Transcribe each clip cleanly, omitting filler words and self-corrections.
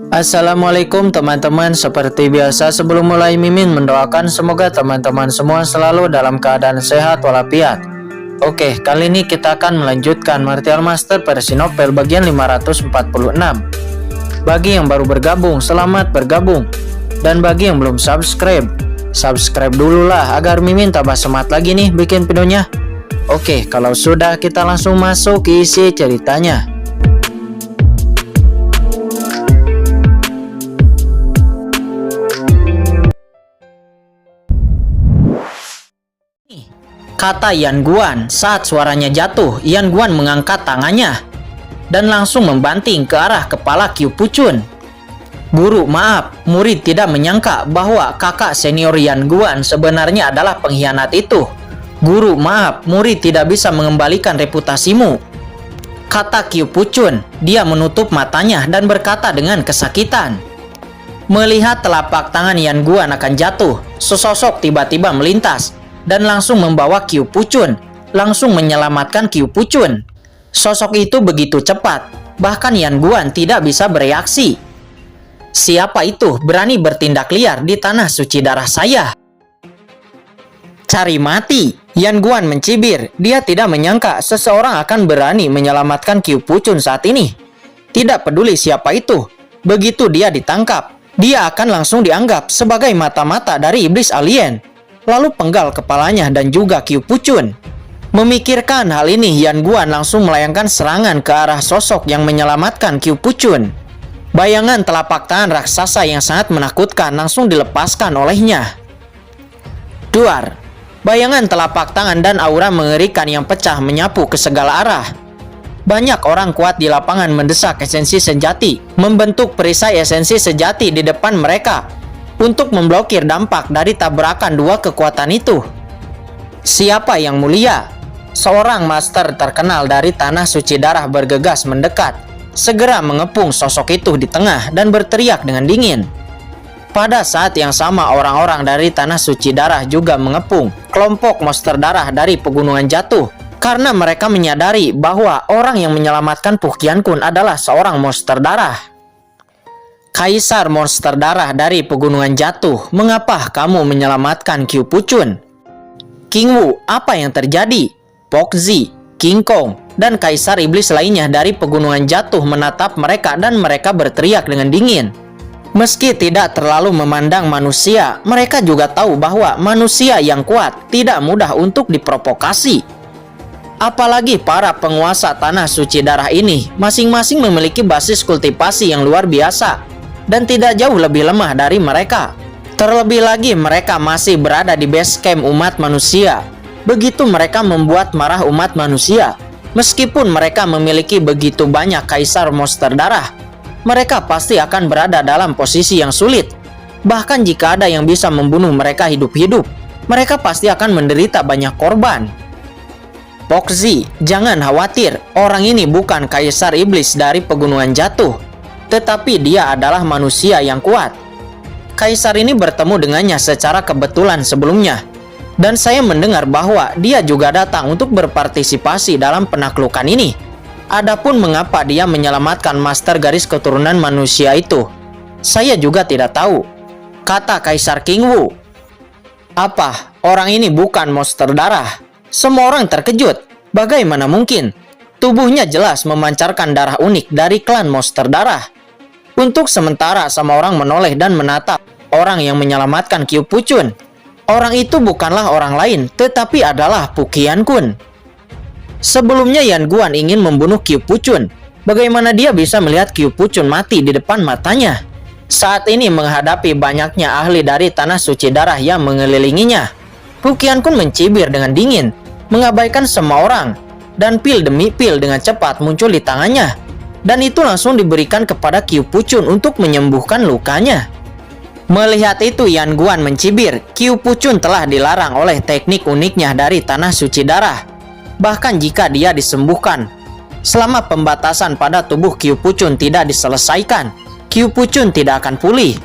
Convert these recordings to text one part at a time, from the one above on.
Assalamualaikum teman-teman. Seperti biasa sebelum mulai Mimin mendoakan semoga teman-teman semua selalu dalam keadaan sehat walafiat. Oke, kali ini kita akan melanjutkan Martial Master versi novel bagian 546. Bagi yang baru bergabung, selamat bergabung. Dan bagi yang belum subscribe, subscribe dulu lah agar Mimin tambah semangat lagi nih bikin videonya. Oke, kalau sudah kita langsung masuk ke isi ceritanya. Kata Yan Guan. Saat suaranya jatuh, Yan Guan mengangkat tangannya dan langsung membanting ke arah kepala Qiu Puchun. Guru, maaf, murid tidak menyangka bahwa kakak senior Yan Guan sebenarnya adalah pengkhianat itu. Guru, maaf, murid tidak bisa mengembalikan reputasimu, kata Qiu Puchun. Dia menutup matanya dan berkata dengan kesakitan. Melihat telapak tangan Yan Guan akan jatuh, sesosok tiba-tiba melintas dan langsung membawa Qiu Puchun, langsung menyelamatkan Qiu Puchun. Sosok itu begitu cepat, bahkan Yan Guan tidak bisa bereaksi. Siapa itu berani bertindak liar di tanah suci darah saya? Cari mati! Yan Guan mencibir. Dia tidak menyangka seseorang akan berani menyelamatkan Qiu Puchun saat ini. Tidak peduli siapa itu, begitu dia ditangkap, dia akan langsung dianggap sebagai mata-mata dari iblis alien, lalu penggal kepalanya dan juga Qiu Puchun. Memikirkan hal ini, Yan Guan langsung melayangkan serangan ke arah sosok yang menyelamatkan Qiu Puchun. Bayangan telapak tangan raksasa yang sangat menakutkan langsung dilepaskan olehnya. Duar! Bayangan telapak tangan dan aura mengerikan yang pecah menyapu ke segala arah. Banyak orang kuat di lapangan mendesak esensi sejati, membentuk perisai esensi sejati di depan mereka untuk memblokir dampak dari tabrakan dua kekuatan itu. Siapa yang mulia? Seorang master terkenal dari tanah suci darah bergegas mendekat, segera mengepung sosok itu di tengah dan berteriak dengan dingin. Pada saat yang sama, orang-orang dari tanah suci darah juga mengepung kelompok monster darah dari pegunungan jatuh, karena mereka menyadari bahwa orang yang menyelamatkan Pu Qianqun adalah seorang monster darah. Kaisar monster darah dari pegunungan jatuh, mengapa kamu menyelamatkan Qiu Puchun? King Wu, apa yang terjadi? Pokzi, King Kong, dan kaisar iblis lainnya dari pegunungan jatuh menatap mereka dan mereka berteriak dengan dingin. Meski tidak terlalu memandang manusia, mereka juga tahu bahwa manusia yang kuat tidak mudah untuk diprovokasi. Apalagi para penguasa tanah suci darah ini masing-masing memiliki basis kultivasi yang luar biasa dan tidak jauh lebih lemah dari mereka. Terlebih lagi mereka masih berada di base camp umat manusia. Begitu mereka membuat marah umat manusia, meskipun mereka memiliki begitu banyak kaisar monster darah, mereka pasti akan berada dalam posisi yang sulit. Bahkan jika ada yang bisa membunuh mereka hidup-hidup, mereka pasti akan menderita banyak korban. Pokzi, jangan khawatir, orang ini bukan kaisar iblis dari pegunungan jatuh, tetapi dia adalah manusia yang kuat. Kaisar ini bertemu dengannya secara kebetulan sebelumnya, dan saya mendengar bahwa dia juga datang untuk berpartisipasi dalam penaklukan ini. Adapun mengapa dia menyelamatkan master garis keturunan manusia itu, saya juga tidak tahu, kata Kaisar King Wu. Apa, orang ini bukan monster darah? Semua orang terkejut. Bagaimana mungkin? Tubuhnya jelas memancarkan darah unik dari klan monster darah. Untuk sementara, sama orang menoleh dan menatap orang yang menyelamatkan Qiu Puchun. Orang itu bukanlah orang lain, tetapi adalah Pu Qianqun. Sebelumnya Yan Guan ingin membunuh Qiu Puchun. Bagaimana dia bisa melihat Qiu Puchun mati di depan matanya? Saat ini menghadapi banyaknya ahli dari tanah suci darah yang mengelilinginya, Pu Qianqun mencibir dengan dingin, mengabaikan semua orang, dan pil demi pil dengan cepat muncul di tangannya. Dan itu langsung diberikan kepada Qiu Puchun untuk menyembuhkan lukanya. Melihat itu Yan Guan mencibir, Qiu Puchun telah dilarang oleh teknik uniknya dari tanah suci darah. Bahkan jika dia disembuhkan, selama pembatasan pada tubuh Qiu Puchun tidak diselesaikan, Qiu Puchun tidak akan pulih.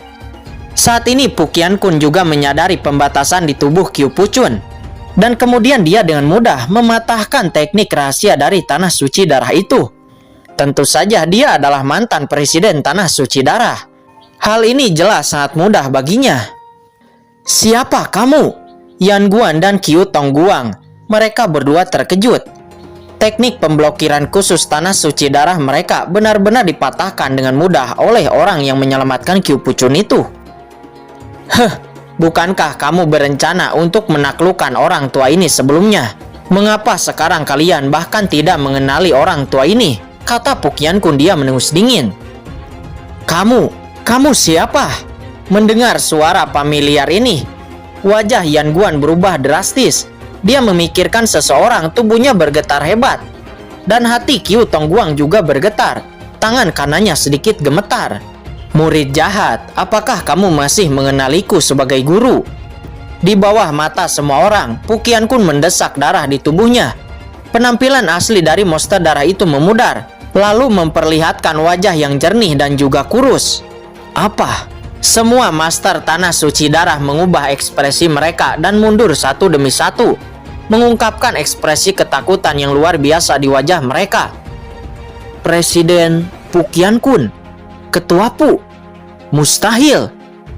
Saat ini Pu Qianqun juga menyadari pembatasan di tubuh Qiu Puchun, dan kemudian dia dengan mudah mematahkan teknik rahasia dari tanah suci darah itu. Tentu saja dia adalah mantan presiden Tanah Suci Darah. Hal ini jelas sangat mudah baginya. Siapa kamu? Yan Guan dan Qiu Tongguang. Mereka berdua terkejut. Teknik pemblokiran khusus Tanah Suci Darah mereka benar-benar dipatahkan dengan mudah oleh orang yang menyelamatkan Qiu Puchun itu. Bukankah kamu berencana untuk menaklukkan orang tua ini sebelumnya? Mengapa sekarang kalian bahkan tidak mengenali orang tua ini? Kata Pukian Kun dia menengus dingin. Kamu siapa? Mendengar suara familiar ini, wajah Yan Guan berubah drastis. Dia memikirkan seseorang, tubuhnya bergetar hebat. Dan hati Qiu Tongguang juga bergetar. Tangan kanannya sedikit gemetar. Murid jahat, apakah kamu masih mengenaliku sebagai guru? Di bawah mata semua orang, Pukian Kun mendesak darah di tubuhnya. Penampilan asli dari monster darah itu memudar, lalu memperlihatkan wajah yang jernih dan juga kurus. Apa? Semua master Tanah Suci Darah mengubah ekspresi mereka dan mundur satu demi satu, mengungkapkan ekspresi ketakutan yang luar biasa di wajah mereka. Presiden Pukian Kun, Ketua Pu, mustahil.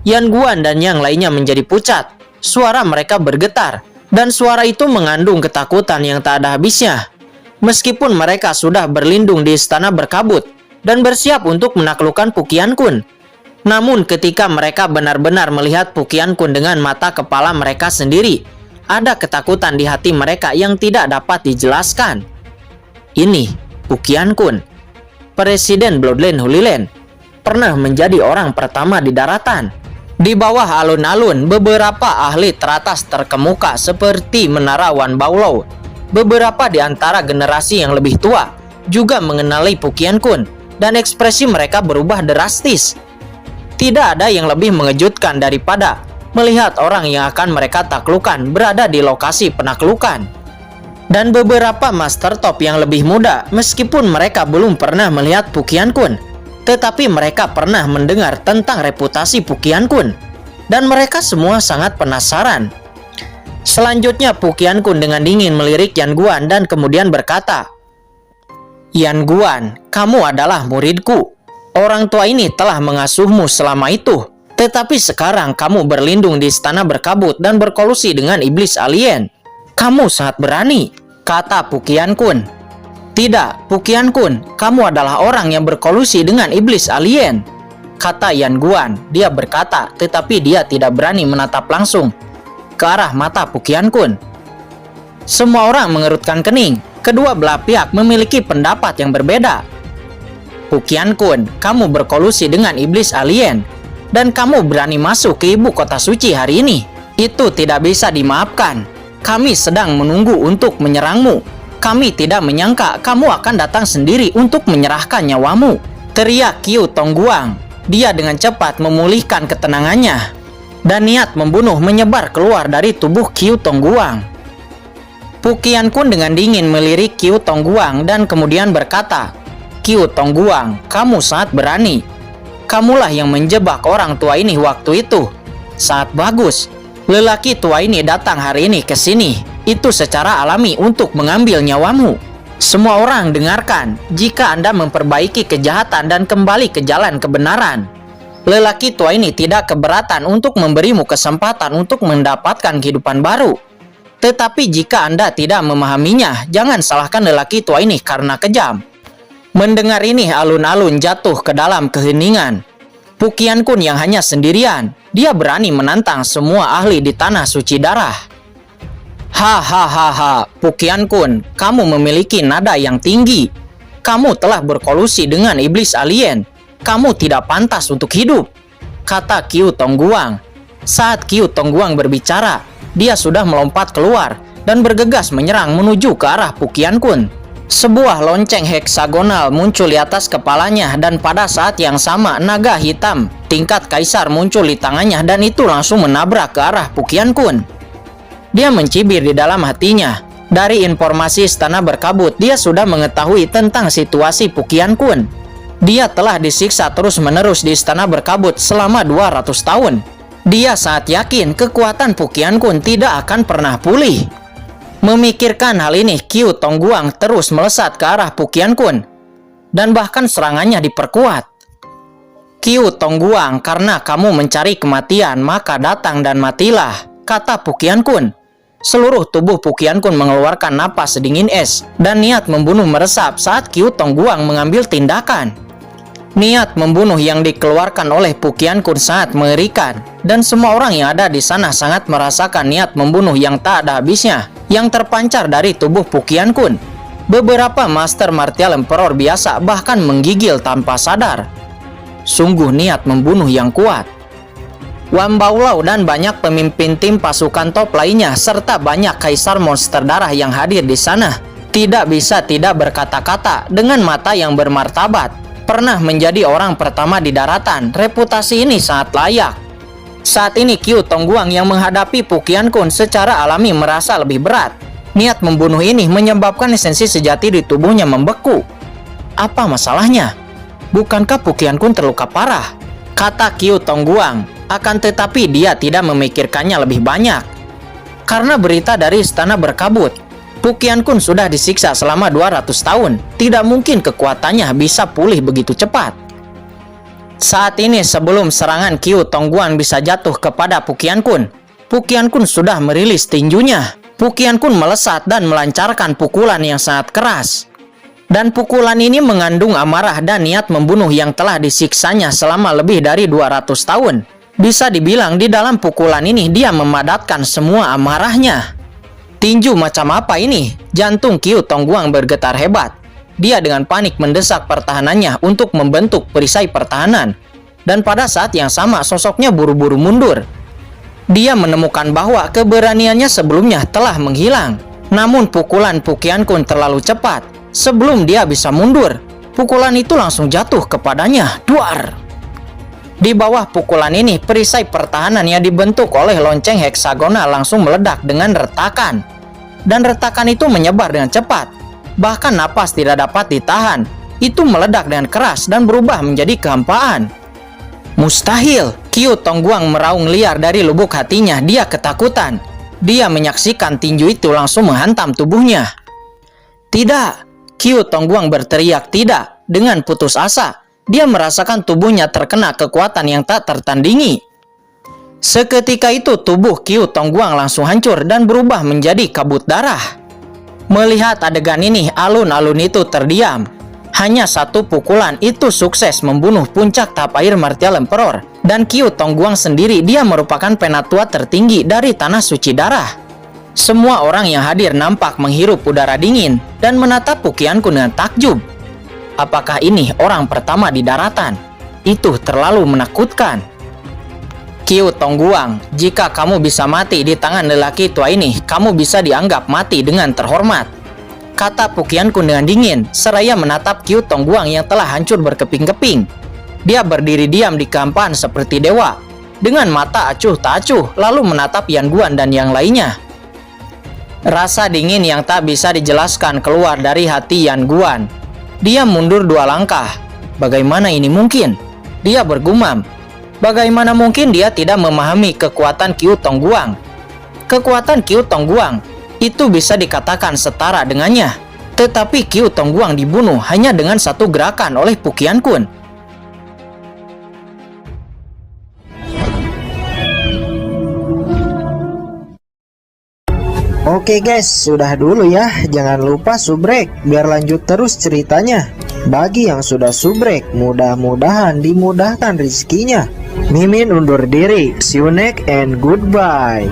Yan Guan dan yang lainnya menjadi pucat. Suara mereka bergetar, dan suara itu mengandung ketakutan yang tak ada habisnya. Meskipun mereka sudah berlindung di istana berkabut dan bersiap untuk menaklukkan Pukian Kun, namun ketika mereka benar-benar melihat Pukian Kun dengan mata kepala mereka sendiri, ada ketakutan di hati mereka yang tidak dapat dijelaskan. Ini Pukian Kun, Presiden Bloodline Holy Land, pernah menjadi orang pertama di daratan. Di bawah alun-alun, beberapa ahli teratas terkemuka seperti Menara Wan Baolou. Beberapa di antara generasi yang lebih tua juga mengenali Pukian Kun, dan ekspresi mereka berubah drastis. Tidak ada yang lebih mengejutkan daripada melihat orang yang akan mereka taklukkan berada di lokasi penaklukan. Dan beberapa master top yang lebih muda, meskipun mereka belum pernah melihat Pukian Kun, tetapi mereka pernah mendengar tentang reputasi Pukian Kun, dan mereka semua sangat penasaran. Selanjutnya Pukian Kun dengan dingin melirik Yan Guan dan kemudian berkata, Yan Guan, kamu adalah muridku. Orang tua ini telah mengasuhmu selama itu, tetapi sekarang kamu berlindung di istana berkabut dan berkolusi dengan iblis alien. Kamu sangat berani, kata Pukian Kun. Tidak, Pukian Kun, kamu adalah orang yang berkolusi dengan iblis alien, kata Yan Guan. Dia berkata, tetapi dia tidak berani menatap langsung ke arah mata Pukian Kun. Semua orang mengerutkan kening. Kedua belah pihak memiliki pendapat yang berbeda. Pukian Kun, kamu berkolusi dengan iblis alien, dan kamu berani masuk ke ibu kota suci hari ini. Itu tidak bisa dimaafkan. Kami sedang menunggu untuk menyerangmu. Kami tidak menyangka kamu akan datang sendiri untuk menyerahkan nyawamu, teriak Qiu Tongguang. Dia dengan cepat memulihkan ketenangannya, dan niat membunuh menyebar keluar dari tubuh Qiu Tongguang. Pukian Kun dengan dingin melirik Qiu Tongguang dan kemudian berkata, Qiu Tongguang, kamu sangat berani. Kamulah yang menjebak orang tua ini waktu itu. Sangat bagus. Lelaki tua ini datang hari ini ke sini. Itu secara alami untuk mengambil nyawamu. Semua orang dengarkan, jika Anda memperbaiki kejahatan dan kembali ke jalan kebenaran, lelaki tua ini tidak keberatan untuk memberimu kesempatan untuk mendapatkan kehidupan baru. Tetapi jika Anda tidak memahaminya, jangan salahkan lelaki tua ini karena kejam. Mendengar ini, alun-alun jatuh ke dalam keheningan. Pukian Kun yang hanya sendirian, dia berani menantang semua ahli di Tanah Suci Darah. Hahaha, Pukian Kun, kamu memiliki nada yang tinggi. Kamu telah berkolusi dengan iblis alien. Kamu tidak pantas untuk hidup, kata Qiu Tongguang. Saat Qiu Tongguang berbicara, dia sudah melompat keluar dan bergegas menyerang menuju ke arah Pukian Kun. Sebuah lonceng heksagonal muncul di atas kepalanya, dan pada saat yang sama naga hitam tingkat kaisar muncul di tangannya, dan itu langsung menabrak ke arah Pukian Kun. Dia mencibir di dalam hatinya. Dari informasi istana berkabut, dia sudah mengetahui tentang situasi Pukian Kun. Dia telah disiksa terus-menerus di istana berkabut selama 200 tahun. Dia sangat yakin kekuatan Pukian Kun tidak akan pernah pulih. Memikirkan hal ini, Qiu Tongguang terus melesat ke arah Pukian Kun. dan bahkan serangannya diperkuat. Qiu Tongguang, karena kamu mencari kematian, maka datang dan matilah, kata Pu Qiankun. Seluruh tubuh Pu Qiankun mengeluarkan napas sedingin es, dan niat membunuh meresap saat Qiu Tongguang mengambil tindakan. Niat membunuh yang dikeluarkan oleh Pu Qiankun sangat mengerikan, dan semua orang yang ada di sana sangat merasakan niat membunuh yang tak ada habisnya, yang terpancar dari tubuh Pu Qiankun. Beberapa Master Martial Emperor biasa bahkan menggigil tanpa sadar. Sungguh niat membunuh yang kuat. Wan Baolao dan banyak pemimpin tim pasukan top lainnya serta banyak kaisar monster darah yang hadir di sana tidak bisa tidak berkata-kata dengan mata yang bermartabat. Pernah menjadi orang pertama di daratan, reputasi ini sangat layak. Saat ini Qiu Tongguang yang menghadapi Pu Qiankun secara alami merasa lebih berat. Niat membunuh ini menyebabkan esensi sejati di tubuhnya membeku. Apa masalahnya? Bukankah Pu Qiankun terluka parah? Kata Qiu Tongguang. Akan tetapi dia tidak memikirkannya lebih banyak. Karena berita dari istana berkabut, Pu Qiankun sudah disiksa selama 200 tahun. Tidak mungkin kekuatannya bisa pulih begitu cepat. Saat ini sebelum serangan Qiu Tongguang bisa jatuh kepada Pu Qiankun sudah merilis tinjunya. Pu Qiankun melesat dan melancarkan pukulan yang sangat keras. Dan pukulan ini mengandung amarah dan niat membunuh yang telah disiksanya selama lebih dari 200 tahun. Bisa dibilang di dalam pukulan ini dia memadatkan semua amarahnya. Tinju macam apa ini? Jantung Qiu Tongguang bergetar hebat. Dia dengan panik mendesak pertahanannya untuk membentuk perisai pertahanan. Dan pada saat yang sama sosoknya buru-buru mundur. Dia menemukan bahwa keberaniannya sebelumnya telah menghilang. Namun pukulan Pu Qiankun terlalu cepat. Sebelum dia bisa mundur, pukulan itu langsung jatuh kepadanya. Duar! Di bawah pukulan ini, perisai pertahanan yang dibentuk oleh lonceng heksagonal langsung meledak dengan retakan. Dan retakan itu menyebar dengan cepat. Bahkan napas tidak dapat ditahan. Itu meledak dengan keras dan berubah menjadi kehampaan. Mustahil! Qiu Tongguang meraung liar dari lubuk hatinya. Dia ketakutan. Dia menyaksikan tinju itu langsung menghantam tubuhnya. Tidak! Qiu Tongguang berteriak tidak dengan putus asa. Dia merasakan tubuhnya terkena kekuatan yang tak tertandingi. Seketika itu tubuh Qiu Tongguang langsung hancur dan berubah menjadi kabut darah. Melihat adegan ini, alun-alun itu terdiam. Hanya satu pukulan itu sukses membunuh puncak tahap air Martial Emperor. Dan Qiu Tongguang sendiri dia merupakan penatua tertinggi dari tanah suci darah. Semua orang yang hadir nampak menghirup udara dingin dan menatap Pu Qiankun dengan takjub. Apakah ini orang pertama di daratan? Itu terlalu menakutkan. Qiu Tongguang, jika kamu bisa mati di tangan lelaki tua ini, kamu bisa dianggap mati dengan terhormat. Kata Pu Qiankun dengan dingin, seraya menatap Qiu Tongguang yang telah hancur berkeping-keping. Dia berdiri diam di kehampaan seperti dewa, dengan mata acuh tak acuh, lalu menatap Yan Guan dan yang lainnya. Rasa dingin yang tak bisa dijelaskan keluar dari hati Yan Guan. Dia mundur 2 langkah. Bagaimana ini mungkin? Dia bergumam. Bagaimana mungkin dia tidak memahami kekuatan Qiu Tongguang? Kekuatan Qiu Tongguang itu bisa dikatakan setara dengannya. Tetapi Qiu Tongguang dibunuh hanya dengan satu gerakan oleh Pu Qiankun. Oke guys, sudah dulu ya. Jangan lupa subrek biar lanjut terus ceritanya. Bagi yang sudah subrek, mudah-mudahan dimudahkan rezekinya. Mimin undur diri. See you next and goodbye.